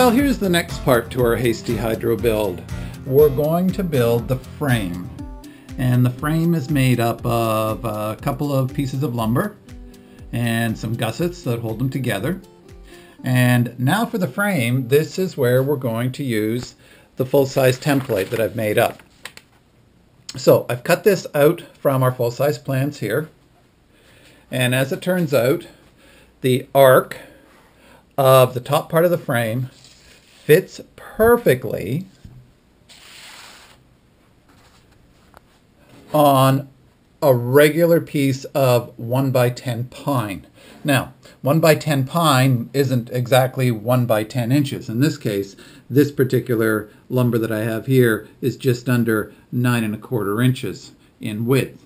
Well, here's the next part to our Hasty Hydro build. We're going to build the frame. And the frame is made up of a couple of pieces of lumber and some gussets that hold them together. And now for the frame, this is where we're going to use the full-size template that I've made up. So I've cut this out from our full-size plans here. And as it turns out, the arc of the top part of the frame fits perfectly on a regular piece of 1x10 pine. Now, 1x10 pine isn't exactly 1x10 inches. In this case, this particular lumber that I have here is just under 9¼ inches in width.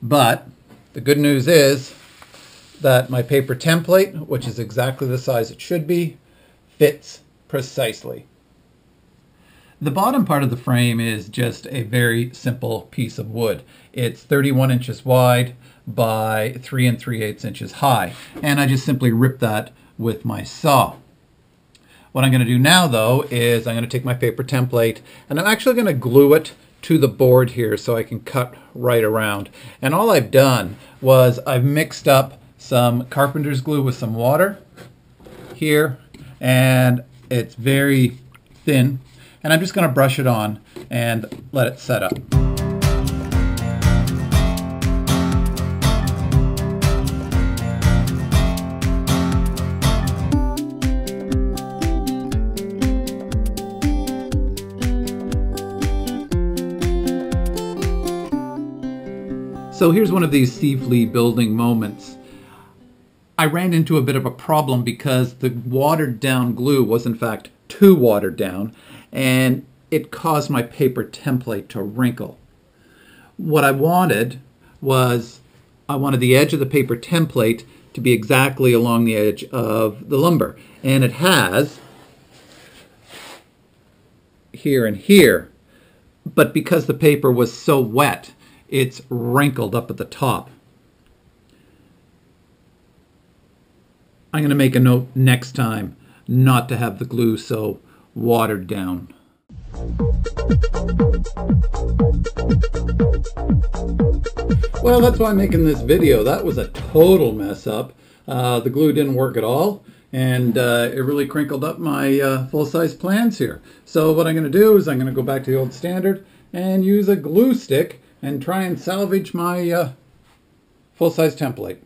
But the good news is that my paper template, which is exactly the size it should be, fits precisely. The bottom part of the frame is just a very simple piece of wood. It's 31 inches wide by 3 3/8 inches high, and I just simply rip that with my saw. What I'm going to do now, though, is I'm going to take my paper template and I'm actually going to glue it to the board here so I can cut right around. And all I've done was I've mixed up some carpenter's glue with some water here, and it's very thin, and I'm just going to brush it on and let it set up. So here's one of these safely building moments. I ran into a bit of a problem because the watered down glue was in fact too watered down, and it caused my paper template to wrinkle. What I wanted was, I wanted the edge of the paper template to be exactly along the edge of the lumber. And it has here and here, but because the paper was so wet, it's wrinkled up at the top. I'm going to make a note next time not to have the glue so watered down. Well, that's why I'm making this video. That was a total mess up. The glue didn't work at all, and it really crinkled up my full-size plans here. So what I'm going to do is I'm going to go back to the old standard and use a glue stick and try and salvage my full-size template.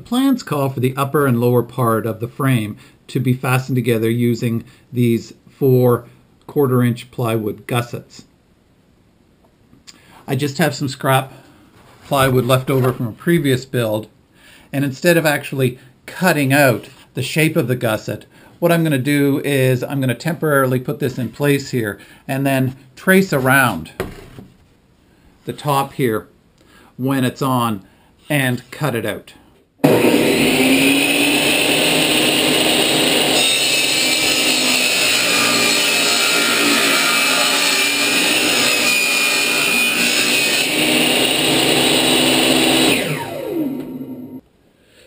Plans call for the upper and lower part of the frame to be fastened together using these 4 1/4-inch plywood gussets. I just have some scrap plywood left over from a previous build, and instead of actually cutting out the shape of the gusset, what I'm going to do is I'm going to temporarily put this in place here and then trace around the top here when it's on and cut it out.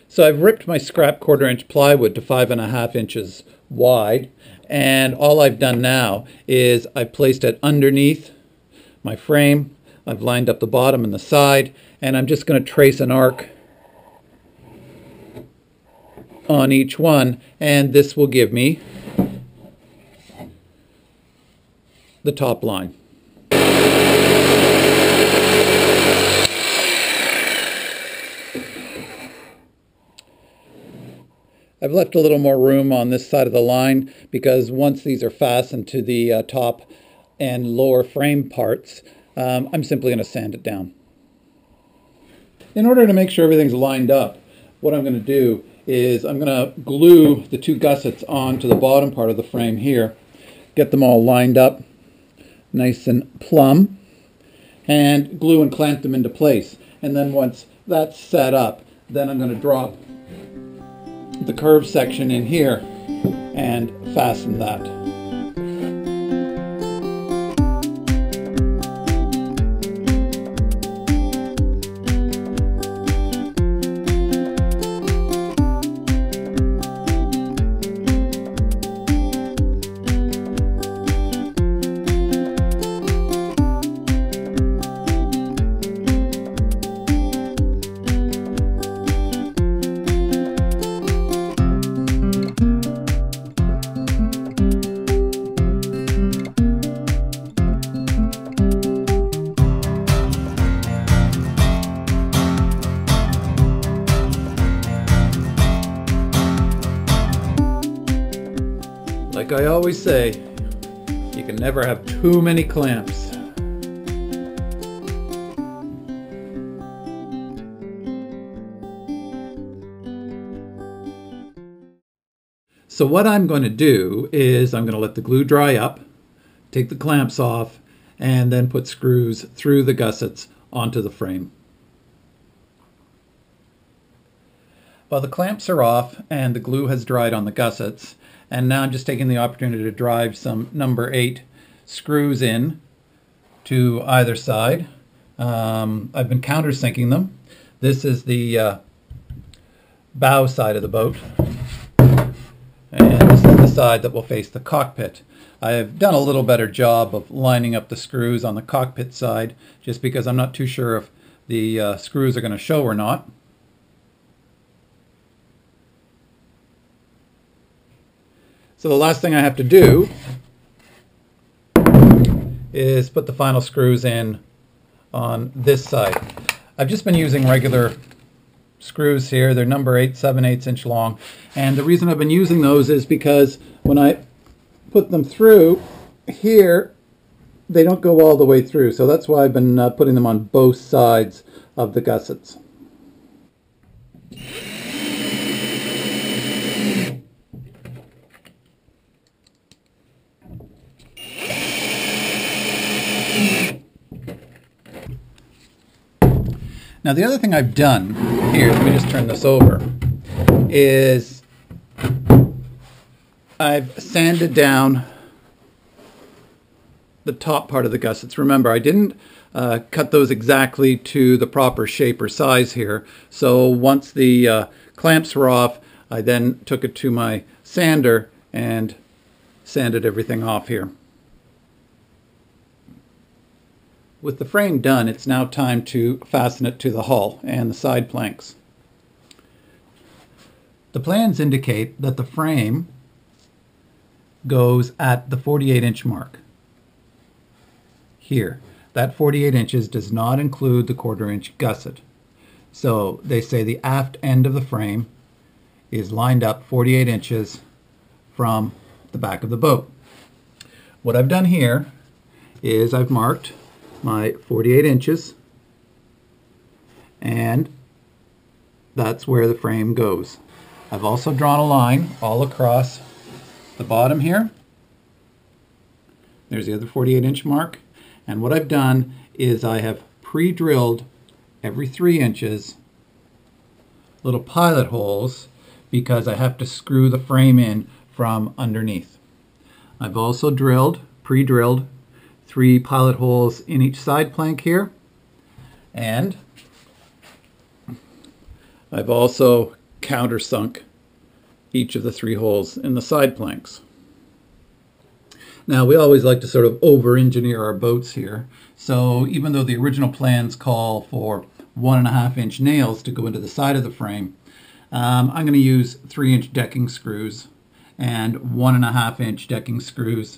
So I've ripped my scrap 1/4-inch plywood to 5½ inches wide, and all I've done now is I placed it underneath my frame. I've lined up the bottom and the side, and I'm just going to trace an arc on each one, and this will give me the top line. I've left a little more room on this side of the line because once these are fastened to the top and lower frame parts, I'm simply going to sand it down. In order to make sure everything's lined up, what I'm going to do is I'm going to glue the two gussets onto the bottom part of the frame here, get them all lined up nice and plumb, and glue and clamp them into place. And then once that's set up, then I'm going to drop the curved section in here and fasten that. Like I always say, you can never have too many clamps. So what I'm going to do is I'm going to let the glue dry up, take the clamps off, and then put screws through the gussets onto the frame. Well, the clamps are off and the glue has dried on the gussets. And now I'm just taking the opportunity to drive some number 8 screws in to either side. I've been countersinking them. This is the bow side of the boat. And this is the side that will face the cockpit. I've done a little better job of lining up the screws on the cockpit side just because I'm not too sure if the screws are going to show or not. So the last thing I have to do is put the final screws in on this side. I've just been using regular screws here. They're number 8, 7/8 inch long. And the reason I've been using those is because when I put them through here, they don't go all the way through. So that's why I've been putting them on both sides of the gussets. Now the other thing I've done here, let me just turn this over, is I've sanded down the top part of the gussets. Remember, I didn't cut those exactly to the proper shape or size here. So once the clamps were off, I then took it to my sander and sanded everything off here. With the frame done, it's now time to fasten it to the hull and the side planks. The plans indicate that the frame goes at the 48-inch mark. Here, that 48 inches does not include the 1/4-inch gusset. So they say the aft end of the frame is lined up 48 inches from the back of the boat. What I've done here is I've marked my 48 inches, and that's where the frame goes. I've also drawn a line all across the bottom here. There's the other 48-inch mark, and what I've done is I have pre-drilled every 3 inches little pilot holes because I have to screw the frame in from underneath. I've also pre-drilled 3 pilot holes in each side plank here, and I've also countersunk each of the 3 holes in the side planks. Now we always like to sort of over-engineer our boats here, so even though the original plans call for 1.5-inch nails to go into the side of the frame, I'm going to use 3-inch decking screws and 1.5-inch decking screws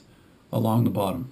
along the bottom.